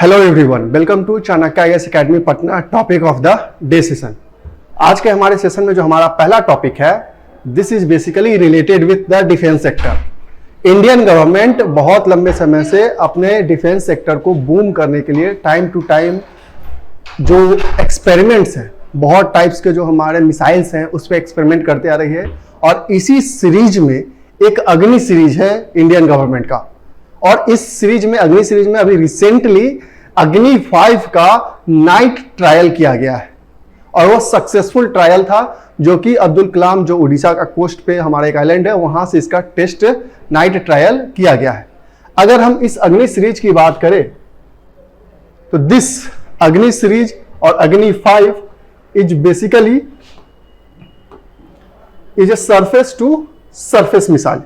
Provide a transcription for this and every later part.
Hello everyone, welcome to Chanakya IAS academy Patna. Topic of the day session. आज के हमारे session में जो हमारा पहला टॉपिक है, this is basically related with the defence sector. Indian government बहुत लंबे समय से अपने डिफेंस सेक्टर को बूम करने के लिए टाइम टू टाइम जो एक्सपेरिमेंट्स हैं, बहुत टाइप्स के जो हमारे मिसाइल्स हैं उस पर एक्सपेरिमेंट करते आ रही है। और इसी सीरीज में एक अग्नि सीरीज है इंडियन गवर्नमेंट का, और इस सीरीज में अग्नि सीरीज में अभी रिसेंटली अग्नि 5 का नाइट ट्रायल किया गया है, और वो सक्सेसफुल ट्रायल था, जो कि अब्दुल कलाम जो उड़ीसा का कोस्ट पे हमारा एक आइलैंड है वहां से इसका टेस्ट नाइट ट्रायल किया गया है। अगर हम इस अग्नि सीरीज की बात करें तो दिस अग्नि सीरीज और Agni 5 is basically is a surface to surface missile,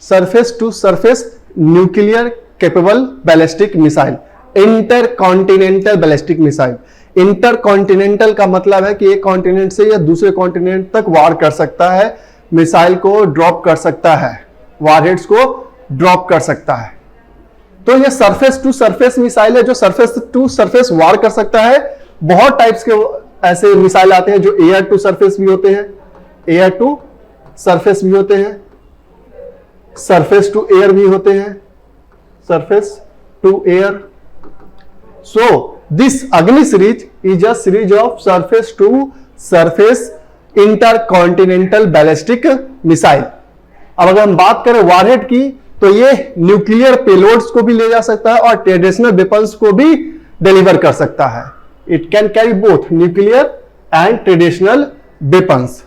surface to surface nuclear capable ballistic missile, intercontinental ballistic missile. Intercontinental का मतलब है कि एक कॉन्टिनेंट से या दूसरे कॉन्टिनेंट तक वार कर सकता है, मिसाइल को ड्रॉप कर सकता है, वारहेड्स को ड्रॉप कर सकता है। तो ये सरफेस टू सरफेस मिसाइल है जो सरफेस टू सरफेस वार कर सकता है। बहुत टाइप्स के ऐसे मिसाइल आते हैं जो एयर टू सरफेस भी होते हैं, एयर टू सरफेस भी होते हैं, सरफेस टू एयर भी होते हैं, surface to air. So this Agni series is a series of surface to surface intercontinental ballistic missile. अब अगर हम बात करें वारहेड की, तो ये न्यूक्लियर पेलोड्स को भी ले जा सकता है और ट्रेडिशनल वेपन्स को भी डिलीवर कर सकता है। It can carry both nuclear and traditional weapons.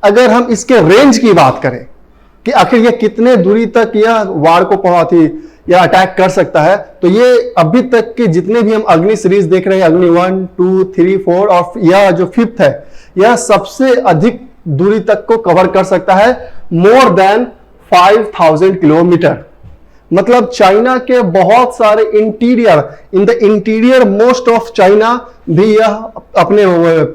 अगर हम इसके रेंज की बात करें कि आखिर ये कितने दूरी तक यह वार को पहुंची या अटैक कर सकता है, तो ये अभी तक के जितने भी हम अग्नि सीरीज देख रहे हैं, अग्नि 1, 2, 3, 4 और यह जो 5th है, यह सबसे अधिक दूरी तक को कवर कर सकता है, मोर देन 5000 किलोमीटर। मतलब चाइना के बहुत सारे interior, in the interior most of China भी यह अपने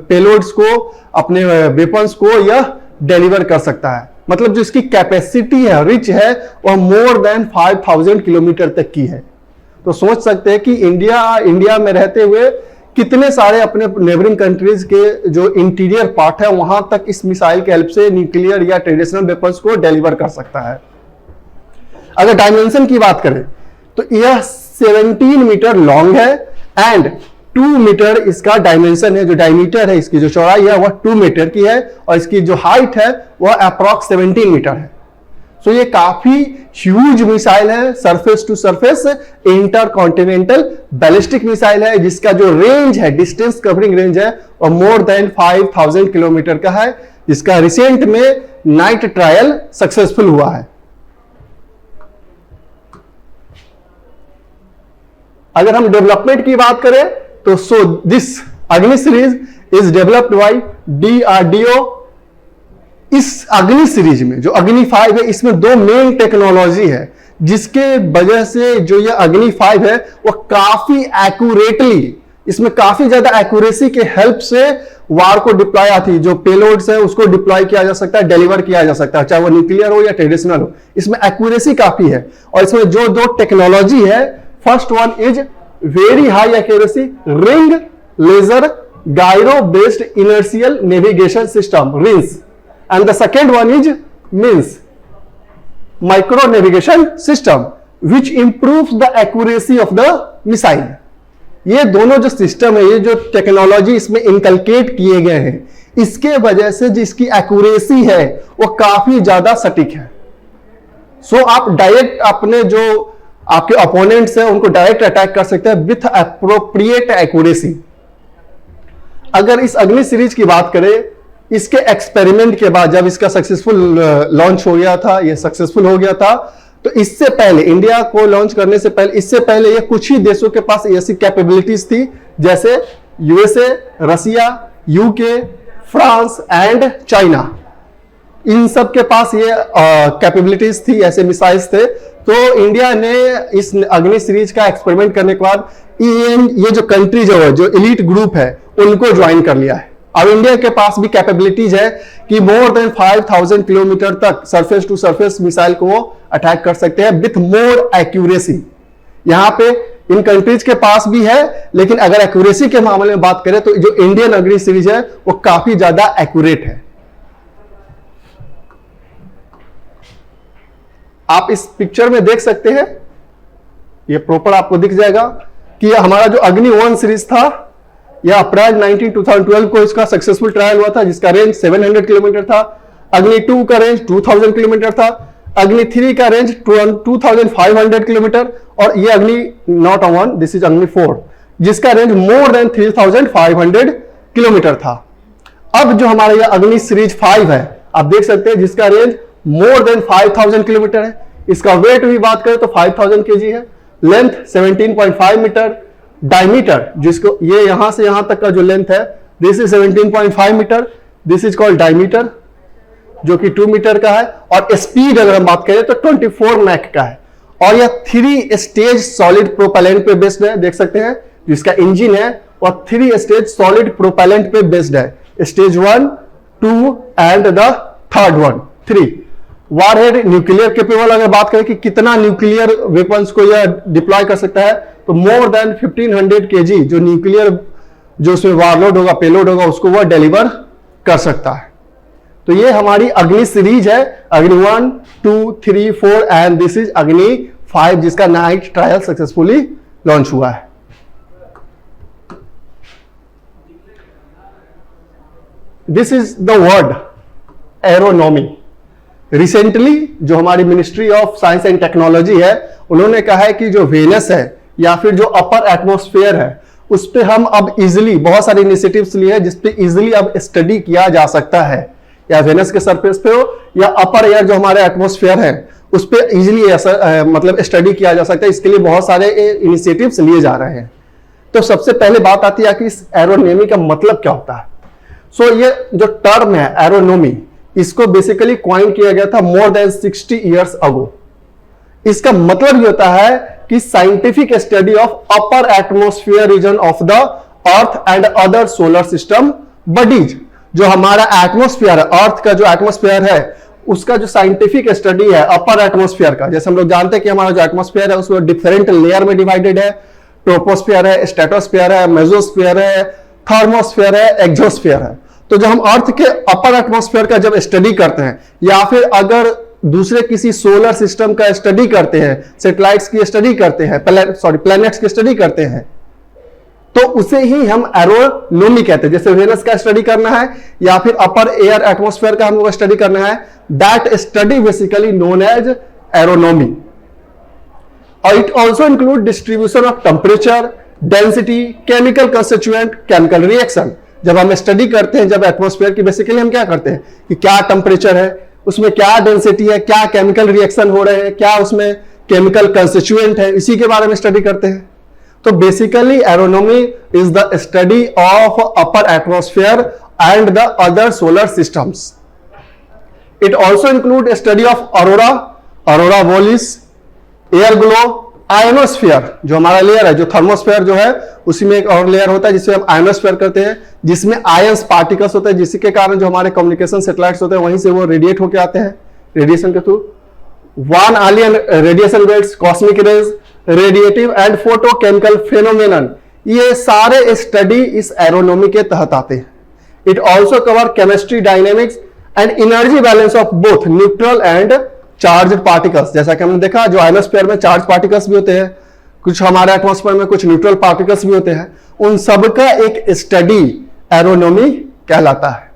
पेलोड्स को, अपने वेपन्स को यह डिलीवर कर सकता है। मतलब जो इसकी कैपेसिटी है, रिच है, वह मोर देन 5000 किलोमीटर तक की है। तो सोच सकते हैं कि इंडिया में रहते हुए कितने सारे अपने नेबरिंग कंट्रीज के जो इंटीरियर पार्ट है वहां तक इस मिसाइल के हेल्प से न्यूक्लियर या ट्रेडिशनल वेपन्स को डिलीवर कर सकता है। अगर डायमेंशन की बात करें तो यह 17 मीटर लॉन्ग है एंड 2 मीटर इसका डायमेंशन है। जो डायमीटर है, इसकी जो चौड़ाई है वह 2 मीटर की है, और इसकी जो हाइट है वह अप्रॉक्स 17 मीटर है। सो ये काफी ह्यूज मिसाइल है, surface to surface intercontinental ballistic missile है, जिसका जो रेंज है, डिस्टेंस कवरिंग रेंज है, वह मोर देन 5000 किलोमीटर का है, जिसका रिसेंट में नाइट ट्रायल सक्सेसफुल हुआ है। अगर हम डेवलपमेंट की बात करें तो this Agni series is developed by DRDO। इस अग्नि सीरीज में जो अग्नि 5 है, इसमें 2 मेन टेक्नोलॉजी है, जिसके वजह से जो ये अग्नि 5 है वह काफी एक्यूरेटली, इसमें काफी ज्यादा एक्यूरेसी के हेल्प से वार को डिप्लॉय आती है। जो पेलोड्स है उसको डिप्लॉय किया जा सकता है, डिलीवर किया जा सकता है, चाहे वो न्यूक्लियर हो या ट्रेडिशनल हो। इसमें एक्यूरेसी काफी है। और इसमें जो 2 टेक्नोलॉजी है, first one is very high accuracy ring laser gyro based inertial navigation system, RINS, and the second one is MINS, micro navigation system, which improves the accuracy of the missile। ये दोनों जो system है, ये जो technology इसमें inculcate किए गए हैं, इसके वजह से जिसकी एक्यूरेसी है वो काफी ज्यादा सटीक है। सो आप डायरेक्ट अपने जो आपके अपोनेंट्स हैं उनको डायरेक्ट अटैक कर सकते हैं विथ एप्रोप्रिएट एक्यूरेसी। अगर इस अग्नि सीरीज की बात करें, इसके एक्सपेरिमेंट के बाद जब इसका सक्सेसफुल लॉन्च हो गया था, ये सक्सेसफुल हो गया था, तो इससे पहले इंडिया को लॉन्च करने से पहले, इससे पहले ये कुछ ही देशों के पास ऐसी कैपेबिलिटीज थी, जैसे USA, Russia, UK, France and China. इन सब के पास ये कैपेबिलिटीज थी, ऐसे मिसाइल्स थे। तो इंडिया ने इस अग्नि सीरीज का एक्सपेरिमेंट करने के बाद ये जो कंट्री जो एलीट ग्रुप है उनको ज्वाइन कर लिया है। अब इंडिया के पास भी कैपेबिलिटीज है कि मोर देन 5000 किलोमीटर तक सरफेस टू सरफेस मिसाइल को अटैक कर सकते हैं विथ मोर एक्यूरेसी। यहां पे इन कंट्रीज के पास भी है, लेकिन अगर एक्यूरेसी के मामले में बात करें तो जो इंडियन अग्नि सीरीज है वो काफी ज्यादा एक्यूरेट है। आप इस पिक्चर में देख सकते हैं, ये प्रॉपर आपको दिख जाएगा कि हमारा जो अग्नि 1 सीरीज था, यह अप्रैल 19 2012 को इसका सक्सेसफुल ट्रायल हुआ था, जिसका रेंज 700 किलोमीटर था। अग्नि 2 का रेंज 2000 किलोमीटर था। अग्नि 3 का रेंज 2500 किलोमीटर, और ये अग्नि नॉट 1, दिस इज अग्नि 4, जिसका रेंज मोर देन 3500 किलोमीटर था। अब जो हमारा ये अग्नि सीरीज 5 है, आप देख सकते हैं, जिसका रेंज मोर देन 5000 किलोमीटर है। इसका वेट भी बात करें तो 5000 केजी है। Length 17.5 metre. डायमीटर, जिसको ये यहां से यहां तक का जो लेंथ है, this is 17.5 metre, this is called diameter, जो कि 2 मीटर का है। और स्पीड अगर हम बात करें तो 24 मैक का है। और यह 3 स्टेज सॉलिड प्रोपेलेंट पे बेस्ड है, देख सकते हैं, जिसका इंजन है वह 3 स्टेज सॉलिड प्रोपेलेंट पे बेस्ड है। Stage 1, 2 and the third one 3। Warhead nuclear capable, अगर बात करें कि कितना न्यूक्लियर वेपन्स को यह डिप्लॉय कर सकता है, तो मोर देन 1500 केजी जो न्यूक्लियर, जो उसमें वारलोड होगा, पेलोड होगा, उसको वह डिलीवर कर सकता है। तो ये हमारी अग्नि सीरीज है, अग्नि 1, 2, 3, 4 एंड दिस इज अग्नि 5, जिसका नाइट ट्रायल सक्सेसफुली लॉन्च हुआ है। This is the word aeronomy. Recently जो हमारी ministry of science and technology है, उन्होंने कहा है कि जो वेनस है या फिर जो अपर एटमॉस्फेयर है, उस पे हम अब इजिली बहुत सारे इनिशिएटिव्स लिए हैं, जिसपे इजिली अब स्टडी किया जा सकता है, या वेनस के सरफेस पे हो या अपर एयर जो हमारे एटमॉस्फेयर है उस पे इजिली मतलब स्टडी किया जा सकता है। इसके लिए बहुत सारे इनिशिएटिव्स लिए जा रहे हैं। तो सबसे पहले बात आती है कि इस एरोनॉमी का मतलब क्या होता है। सो ये जो टर्म है एरोनॉमी, इसको बेसिकली कॉइन किया गया था मोर देन 60 इयर्स अगो। इसका मतलब ये होता है कि scientific study of upper atmosphere region of the earth and other solar system bodies. जो हमारा एटमॉस्फेयर है, अर्थ का जो एटमॉस्फेयर है, उसका जो साइंटिफिक स्टडी है अपर एटमॉस्फेयर का, जैसे हम लोग जानते हैं कि हमारा जो एटमॉस्फेयर है उसको डिफरेंट लेयर में डिवाइडेड है। ट्रोपोस्फेयर है, स्ट्रेटोस्फेयर है, मेसोस्फेयर है, थर्मोस्फेयर है, एक्सोस्फेयर है। तो जब हम अर्थ के अपर एटमॉस्फेयर का जब स्टडी करते हैं, या फिर अगर दूसरे किसी सोलर सिस्टम का स्टडी करते हैं, सैटेलाइट्स की स्टडी करते हैं, प्लैनेट्स की स्टडी करते हैं, तो उसे ही हम एरोनॉमी कहते हैं। जैसे वेनस का स्टडी करना है या फिर अपर एयर एटमॉस्फेयर का हमको स्टडी करना है, that study basically known as aeronomy. और it also include distribution of temperature, density, chemical constituent, chemical reaction. जब हम स्टडी करते हैं जब एटमॉस्फेयर की, बेसिकली हम क्या करते हैं कि क्या टेम्परेचर है, उसमें क्या डेंसिटी है, क्या केमिकल रिएक्शन हो रहे हैं, क्या उसमें केमिकल कंस्टिट्यूएंट है, इसी के बारे में स्टडी करते हैं। तो basically aeronomy is the study of upper atmosphere and the other solar systems. It also include study of aurora borealis, air glow, ionosphere, जो हमारा लेयर है, जो थर्मोस्फेयर जो है, उसी में एक और लेयर होता है जिसे हम आयनोस्फीयर करते हैं, जिसमें आयंस पार्टिकल्स होते हैं, जिसके कारण जो हमारे कम्युनिकेशन सैटेलाइट्स होते हैं वहीं से वो रेडिएट होकर आते हैं रेडिएशन के through. One alien radiation belts, cosmic rays, radiative and photochemical phenomenon, ये सारे स्टडी इस एरोनॉमी के तहत आते हैं। It also cover chemistry, dynamics and energy balance of both neutral and charge particles. जैसा कि हमने देखा, जो आयनोस्फीयर में चार्ज पार्टिकल्स भी होते हैं, कुछ हमारे एटमॉस्फेयर में कुछ न्यूट्रल पार्टिकल्स भी होते हैं, उन सब का एक स्टडी एरोनॉमी कहलाता है।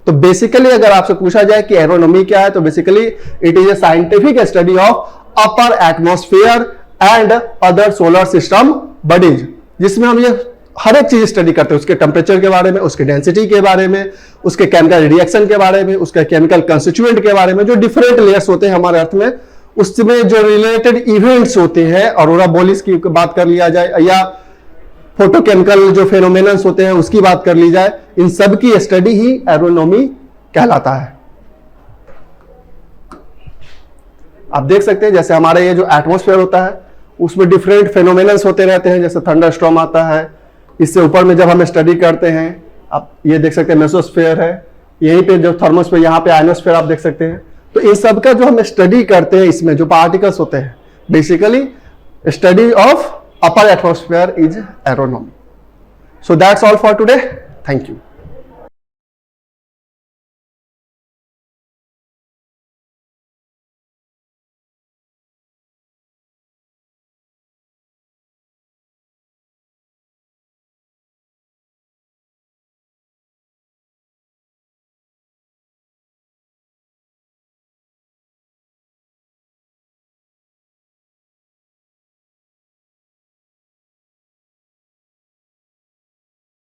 तो बेसिकली अगर आपसे पूछा जाए कि एरोनॉमी क्या है, तो basically it is a scientific study of upper atmosphere and other solar system bodies, जिसमें हम ये हर एक चीज स्टडी करते हैं, उसके टेम्परेचर के बारे में, उसके डेंसिटी के बारे में, उसके केमिकल रिएक्शन के बारे में, उसके केमिकल कंस्टिट्यूएंट के बारे में, जो डिफरेंट लेयर्स होते हैं हमारे अर्थ में, उसमें जो रिलेटेड इवेंट्स होते हैं, अरोरा बोरिस की बात कर लिया जाए या फोटोकेमिकल जो फेनोमेनन्स होते हैं उसकी बात कर ली जाए, इन सब की स्टडी ही एरोनॉमी कहलाता है। आप देख सकते हैं जैसे हमारा ये जो एटमॉस्फेयर होता है उसमें डिफरेंट फेनोमेनन्स होते रहते हैं, जैसे थंडरस्टॉर्म आता है, इससे ऊपर में जब हम स्टडी करते हैं, आप ये देख सकते हैं मेसोस्फेयर है, यहीं पे जो थर्मोस्फेयर, यहाँ पे आयनोस्फेयर आप देख सकते हैं। तो इन सबका जो हम स्टडी करते हैं, इसमें जो पार्टिकल्स होते हैं, basically study of upper atmosphere is aeronomy. So that's all for today. Thank you.